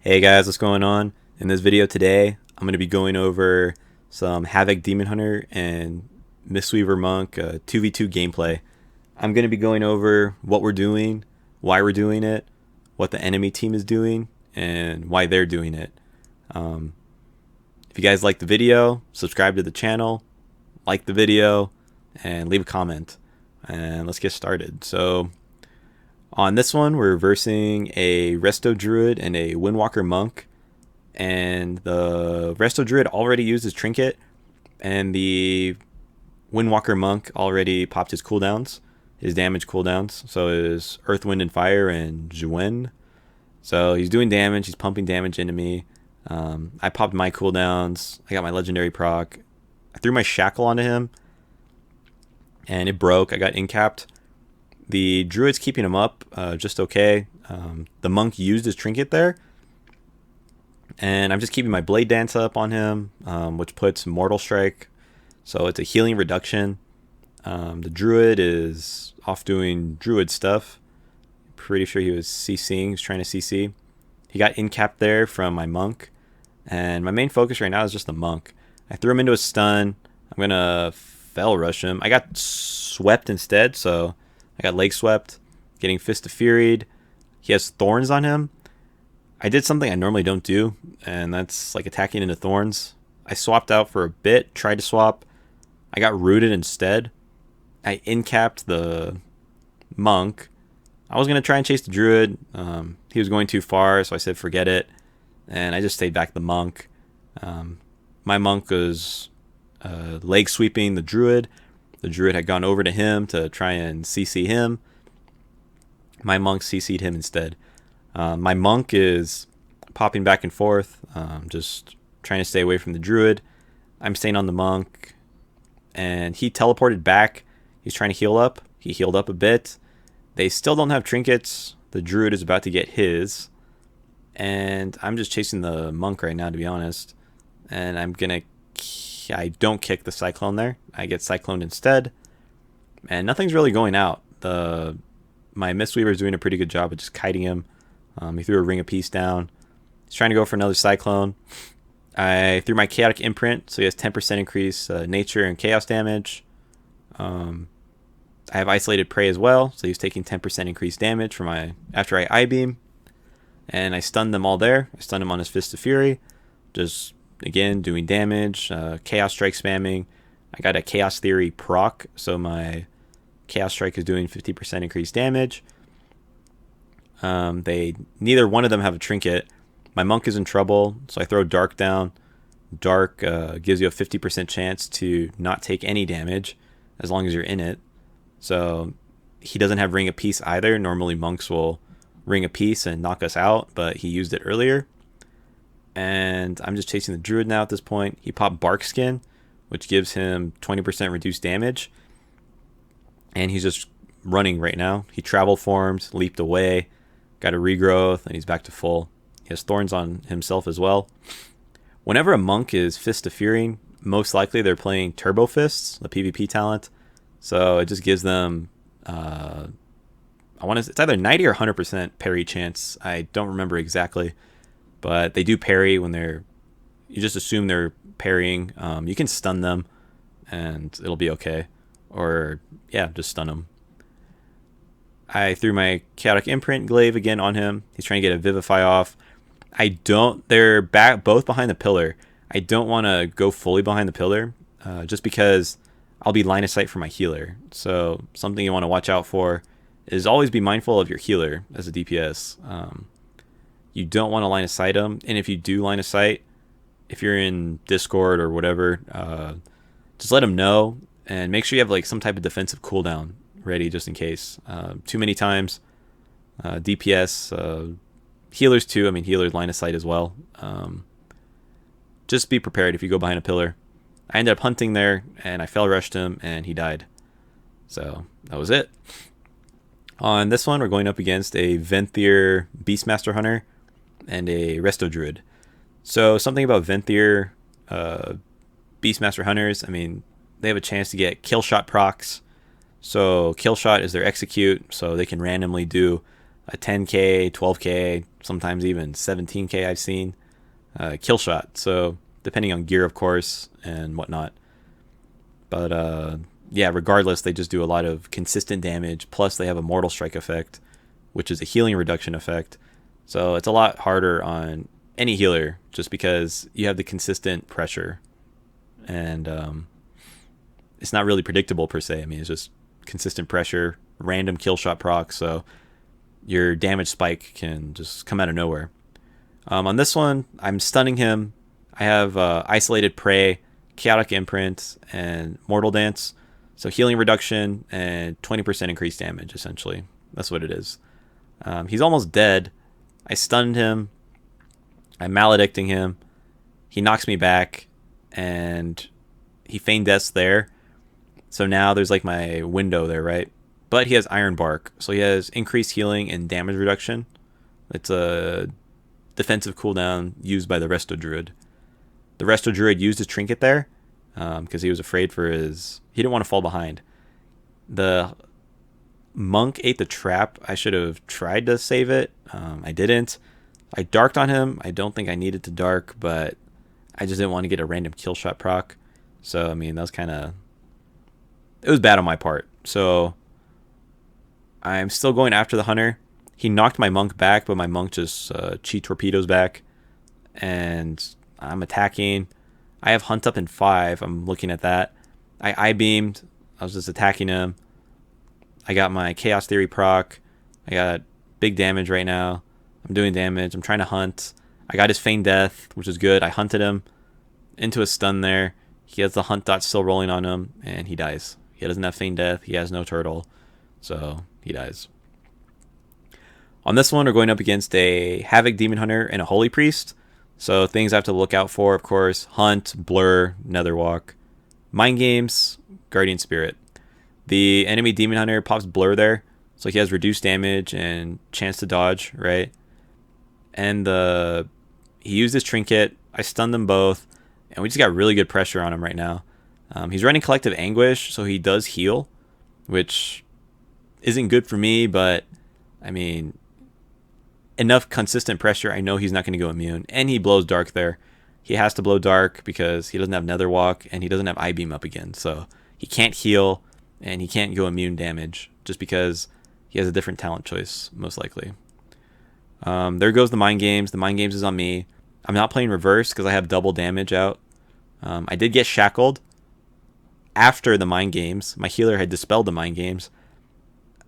Hey guys, what's going on? In this video today, I'm going to be going over some Havoc Demon Hunter and Mistweaver Monk 2v2 gameplay. I'm going to be going over what we're doing, why we're doing it, what the enemy team is doing, and why they're doing it. If you guys like the video, subscribe to the channel, like the video, and leave a comment. And let's get started. So on this one, we're versing a Resto Druid and a Windwalker Monk. And the Resto Druid already used his Trinket, and the Windwalker Monk already popped his cooldowns, his damage cooldowns. So his Earth, Wind, and Fire and Juen. So he's doing damage, he's pumping damage into me. I popped my cooldowns, I got my legendary proc. I threw my Shackle onto him, and it broke. I got incapped. The Druid's keeping him up just okay. The Monk used his Trinket there. And I'm just keeping my Blade Dance up on him, which puts Mortal Strike. So it's a healing reduction. The Druid is off doing Druid stuff. Pretty sure he was CCing. He's trying to CC. He got incapped there from my Monk. And my main focus right now is just the Monk. I threw him into a stun. I'm going to Fell Rush him. I got swept instead, so I got leg swept, getting Fist of Furied. He has thorns on him. I did something I normally don't do, and that's like attacking into thorns. I swapped out for a bit, tried to swap. I got rooted instead. I incapped the Monk. I was going to try and chase the Druid. He was going too far, so I said forget it. And I just stayed back the Monk. My Monk was leg sweeping the Druid. The Druid had gone over to him to try and CC him. My Monk CC'd him instead. My Monk is popping back and forth, just trying to stay away from the Druid. I'm staying on the Monk, and he teleported back. He's trying to heal up. He healed up a bit. They still don't have trinkets. The Druid is about to get his, and I'm just chasing the Monk right now, to be honest. And I don't kick the Cyclone there. I get Cycloned instead, and nothing's really going out. My Mistweaver is doing a pretty good job of just kiting him. He threw a Ring of Peace down. He's trying to go for another Cyclone. I threw my Chaotic Imprint, so he has 10% increase nature and chaos damage. I have Isolated Prey as well, so he's taking 10% increased damage after I I-beam. And I stunned them all there. I stunned him on his Fist of Fury. Just, again, doing damage. Chaos Strike spamming. I got a Chaos Theory proc, so my Chaos Strike is doing 50% increased damage. Neither one of them have a trinket. My Monk is in trouble, so I throw Dark down. Dark gives you a 50% chance to not take any damage as long as you're in it. So he doesn't have Ring of Peace either. Normally Monks will Ring of Peace and knock us out, but he used it earlier. And I'm just chasing the Druid now at this point. He popped Bark Skin, which gives him 20% reduced damage. And he's just running right now. He travel formed, leaped away, got a regrowth, and he's back to full. He has thorns on himself as well. Whenever a Monk is Fist of Fury, most likely they're playing Turbo Fists, the PvP talent. So it just gives them, it's either 90 or 100% parry chance. I don't remember exactly, but they do parry when you just assume they're parrying. You can stun them, and it'll be okay. Or, yeah, just stun them. I threw my Chaotic Imprint Glaive again on him. He's trying to get a Vivify off. They're both behind the pillar. I don't want to go fully behind the pillar, just because I'll be line of sight for my healer. So something you want to watch out for is always be mindful of your healer as a DPS. You don't want to line of sight them, and if you do line of sight, if you're in Discord or whatever, just let them know, and make sure you have like some type of defensive cooldown ready just in case. Too many times, DPS, healers too. I mean, healers line of sight as well. Just be prepared if you go behind a pillar. I ended up hunting there, and I Fell Rushed him, and he died. So that was it. On this one, we're going up against a Venthyr Beastmaster Hunter and a Resto Druid. So something about Venthyr Beastmaster Hunters, I mean, they have a chance to get kill shot procs. So kill shot is their execute, so they can randomly do a 10k, 12k, sometimes even 17k I've seen kill shot. So depending on gear, of course, and whatnot. But yeah, regardless, they just do a lot of consistent damage. Plus, they have a Mortal Strike effect, which is a healing reduction effect. So it's a lot harder on any healer just because you have the consistent pressure. And it's not really predictable per se. I mean, it's just consistent pressure, random kill shot proc. So your damage spike can just come out of nowhere. On this one, I'm stunning him. I have Isolated Prey, Chaotic Imprint, and Mortal Dance. So healing reduction and 20% increased damage, essentially. That's what it is. He's almost dead. I stunned him. I'm maledicting him. He knocks me back, and he feigned deaths there. So now there's like my window there, right? But he has Iron Bark, so he has increased healing and damage reduction. It's a defensive cooldown used by the Resto Druid. The Resto Druid used his trinket there because he was afraid for his... He didn't want to fall behind. The monk ate the trap. I should have tried to save it. I didn't. I darked on him. I don't think I needed to dark, but I just didn't want to get a random kill shot proc. So, I mean, that was kind of... It was bad on my part. So, I'm still going after the hunter. He knocked my monk back, but my monk just chi torpedoes back. And I'm attacking. I have hunt up in 5. I'm looking at that. I beamed. I was just attacking him. I got my Chaos Theory proc. I got big damage right now. I'm doing damage. I'm trying to hunt. I got his Feigned Death, which is good. I hunted him into a stun there. He has the hunt dot still rolling on him, and he dies. He doesn't have Feigned Death. He has no turtle, so he dies. On this one, we're going up against a Havoc Demon Hunter and a Holy Priest. So things I have to look out for, of course, Hunt, Blur, Netherwalk, Mind Games, Guardian Spirit. The enemy Demon Hunter pops Blur there, so he has reduced damage and chance to dodge, right? And he used his trinket. I stunned them both, and we just got really good pressure on him right now. He's running Collective Anguish, so he does heal, which isn't good for me, but I mean, enough consistent pressure, I know he's not going to go immune. And he blows Dark there. He has to blow Dark because he doesn't have Netherwalk, and he doesn't have I-Beam up again, so he can't heal, and he can't go immune damage, just because he has a different talent choice, most likely. There goes the Mind Games. The Mind Games is on me. I'm not playing reverse because I have double damage out. I did get shackled after the Mind Games. My healer had dispelled the Mind Games.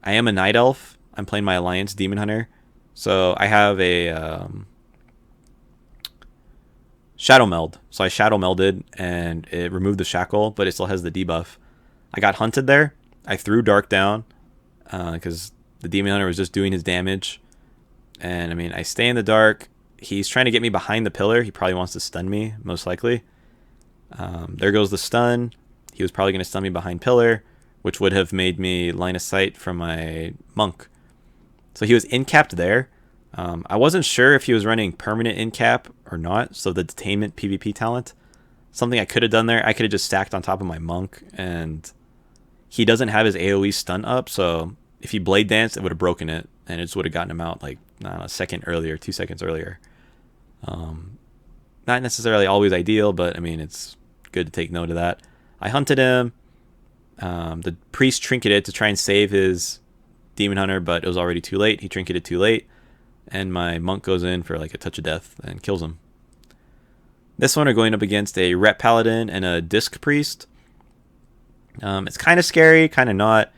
I am a Night Elf. I'm playing my Alliance Demon Hunter. So I have a Shadow Meld. So I Shadow Melded and it removed the shackle, but it still has the debuff. I got hunted there. I threw Dark down because the Demon Hunter was just doing his damage. And I mean, I stay in the dark. He's trying to get me behind the pillar. He probably wants to stun me, most likely. There goes the stun. He was probably going to stun me behind pillar, which would have made me line of sight from my monk. So he was in-capped there. I wasn't sure if he was running permanent in-cap or not, so the detainment PvP talent. Something I could have done there, I could have just stacked on top of my monk, and he doesn't have his AoE stun up, so if he blade danced, it would have broken it, and it just would have gotten him out like, I don't know, a second earlier, 2 seconds earlier. Not necessarily always ideal, but I mean, it's good to take note of that. I hunted him. The priest trinketed to try and save his Demon Hunter, but it was already too late. He trinketed too late, and my monk goes in for like a touch of death and kills him. This one are going up against a Ret Paladin and a Disc Priest. It's kind of scary, kind of not.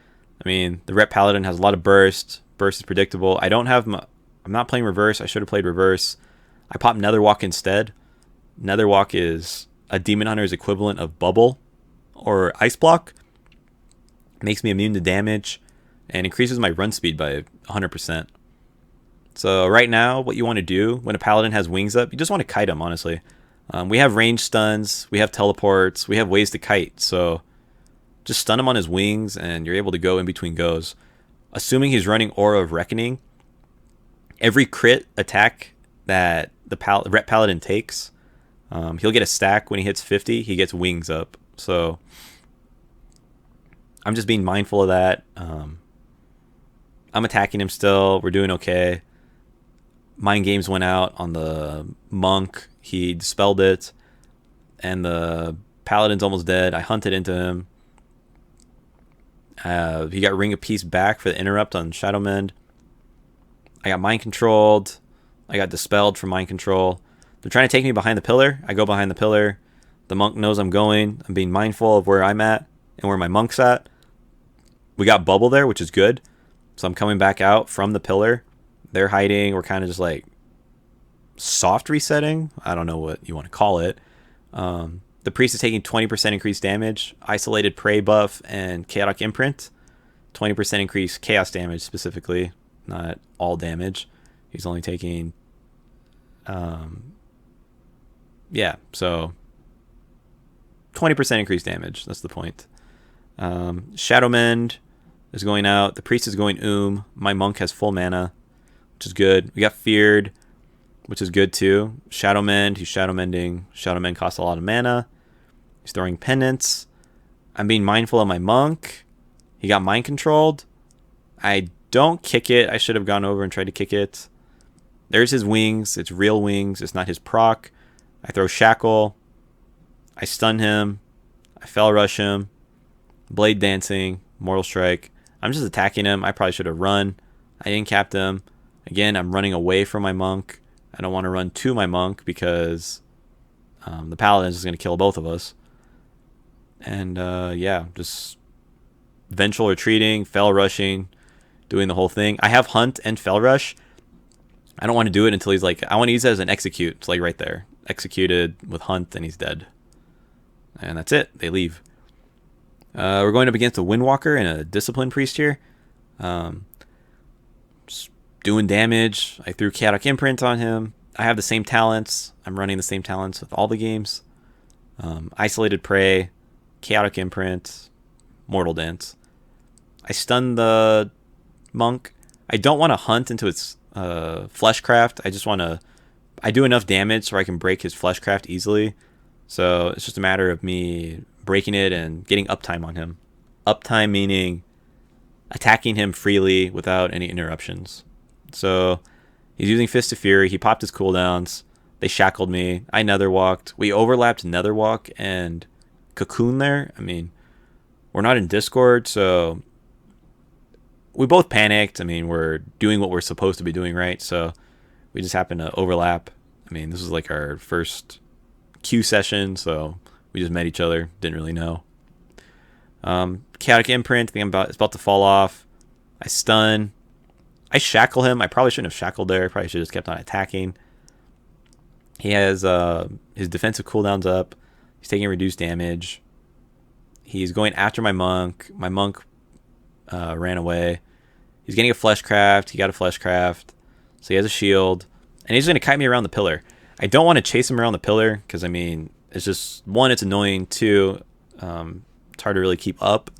I mean, the Ret Paladin has a lot of burst. Burst is predictable. I'm not playing reverse. I should have played reverse. I popped Netherwalk instead. Netherwalk is a Demon Hunter's equivalent of Bubble or Ice Block. Makes me immune to damage and increases my run speed by 100%. So right now, what you want to do when a Paladin has wings up, you just want to kite him, honestly. We have range stuns, we have teleports, we have ways to kite. So just stun him on his wings and you're able to go in between goes. Assuming he's running Aura of Reckoning, every crit attack that the Ret Paladin takes, he'll get a stack when he hits 50. He gets wings up. So I'm just being mindful of that. I'm attacking him still. We're doing okay. Mind Games went out on the monk. He dispelled it. And the paladin's almost dead. I hunted into him. He got Ring of Peace back for the interrupt on Shadowmend. I got mind controlled. I got dispelled from mind control. They're trying to take me behind the pillar. I go behind the pillar. The monk knows I'm going. I'm being mindful of where I'm at and where my monk's at. We got bubble there, which is good. So I'm coming back out from the pillar. They're hiding. We're kind of just like soft resetting. I don't know what you want to call it. The priest is taking 20% increased damage. Isolated prey buff and chaotic imprint. 20% increased chaos damage specifically. Not all damage. He's only taking... yeah, so 20% increased damage. That's the point. Shadowmend is going out. The priest is going My monk has full mana, which is good. We got feared, which is good too. Shadowmend, he's shadowmending. Shadowmend costs a lot of mana. He's throwing penance. I'm being mindful of my monk. He got mind controlled. I don't kick it. I should have gone over and tried to kick it. There's his wings. It's real wings. It's not his proc. I throw shackle. I stun him. I fell rush him. Blade dancing. Mortal strike. I'm just attacking him. I probably should have run. I incapped him. Again, I'm running away from my monk. I don't want to run to my monk because the paladin is just going to kill both of us. And yeah, just vengeful retreating, fell rushing, doing the whole thing. I have hunt and fell rush. I don't want to do it until he's like, I want to use it as an execute. It's like right there. Executed with hunt and he's dead. And that's it. They leave. We're going up against a Windwalker and a Discipline Priest here. Just doing damage. I threw Chaotic Imprint on him. I have the same talents. I'm running the same talents with all the games. Isolated Prey, Chaotic Imprint, Mortal Dance. I stun the monk. I don't want to hunt into its Fleshcraft. I just want to... I do enough damage so I can break his Fleshcraft easily. So it's just a matter of me breaking it and getting uptime on him. Uptime meaning attacking him freely without any interruptions. So he's using Fist of Fury. He popped his cooldowns. They shackled me. I netherwalked. We overlapped netherwalk and cocoon there. I mean, we're not in Discord, so we both panicked. I mean, we're doing what we're supposed to be doing, right? So we just happened to overlap. I mean, this was like our first queue session, so we just met each other. Didn't really know. Chaotic Imprint. I think it's about to fall off. I stun. I shackle him. I probably shouldn't have shackled there. Probably should have just kept on attacking. He has his defensive cooldowns up. He's taking reduced damage. He's going after my monk. My monk ran away. He's getting a Fleshcraft. He got a Fleshcraft. So he has a shield. And he's going to kite me around the pillar. I don't want to chase him around the pillar because, I mean, it's just, one, it's annoying. Two, it's hard to really keep up.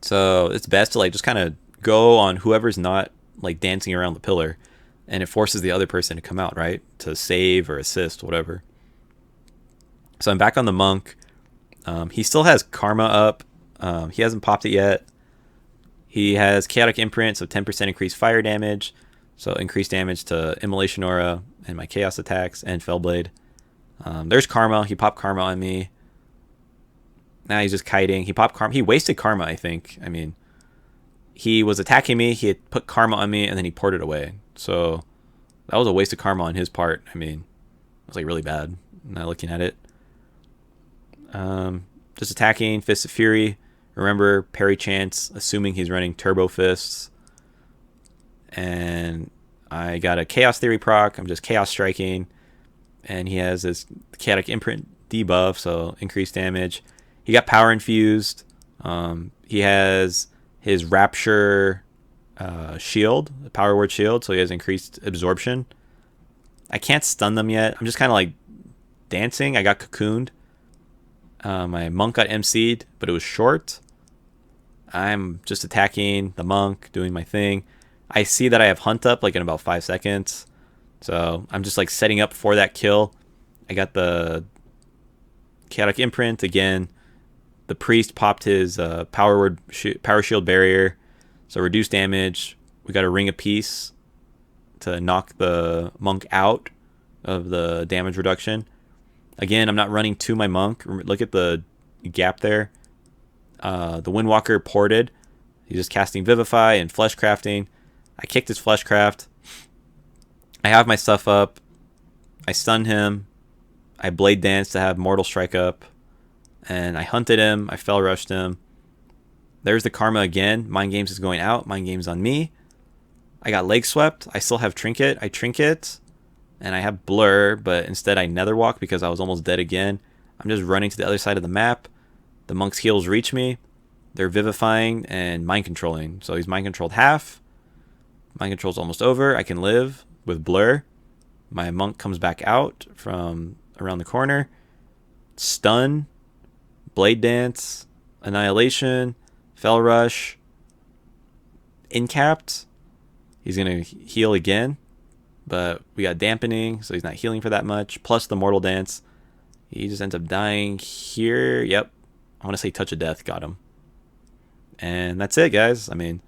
So it's best to like just kind of go on whoever's not like dancing around the pillar. And it forces the other person to come out, right? To save or assist, whatever. So I'm back on the monk. He still has Karma up. He hasn't popped it yet. He has Chaotic Imprint, so 10% increased fire damage. So increased damage to Immolation Aura and my Chaos attacks and Fellblade. There's Karma. He popped Karma on me. Now he's just kiting. He popped Karma. He wasted Karma, I think. I mean, he was attacking me. He had put Karma on me, and then he poured it away. So that was a waste of Karma on his part. I mean, it was like really bad. Now looking at it. Just attacking. Fist of Fury. Remember, parry chance, assuming he's running Turbo Fists. And I got a Chaos Theory proc. I'm just Chaos Striking. And he has this Chaotic Imprint debuff, so increased damage. He got Power Infused. He has his Rapture shield, the Power Word shield, so he has increased absorption. I can't stun them yet. I'm just kind of like dancing. I got cocooned. My monk got MC'd, but it was short. I'm just attacking the monk, doing my thing. I see that I have hunt up like in about 5 seconds. So I'm just like setting up for that kill. I got the Chaotic Imprint again. The priest popped his power shield barrier. So reduce damage. We got a Ring of Peace to knock the monk out of the damage reduction. Again, I'm not running to my monk. Look at the gap there. The Windwalker ported. He's just casting Vivify and Flesh Crafting. I kicked his Flesh Craft. I have my stuff up. I stun him. I Blade Dance to have Mortal Strike up. And I hunted him. I Fell Rushed him. There's the Karma again. Mind Games is going out. Mind Games on me. I got Leg Swept. I still have Trinket. I Trinket. And I have Blur, but instead I Nether Walk because I was almost dead again. I'm just running to the other side of the map. The Monk's heals reach me. They're Vivifying and Mind Controlling. So he's Mind Controlled half. Mind Control's almost over. I can live with Blur. My Monk comes back out from around the corner. Stun. Blade Dance. Annihilation. Fell Rush. Incapped. He's going to heal again. But we got Dampening, so he's not healing for that much. Plus the Mortal Dance. He just ends up dying here. Yep. I want to say Touch of Death got him. And that's it, guys. I mean,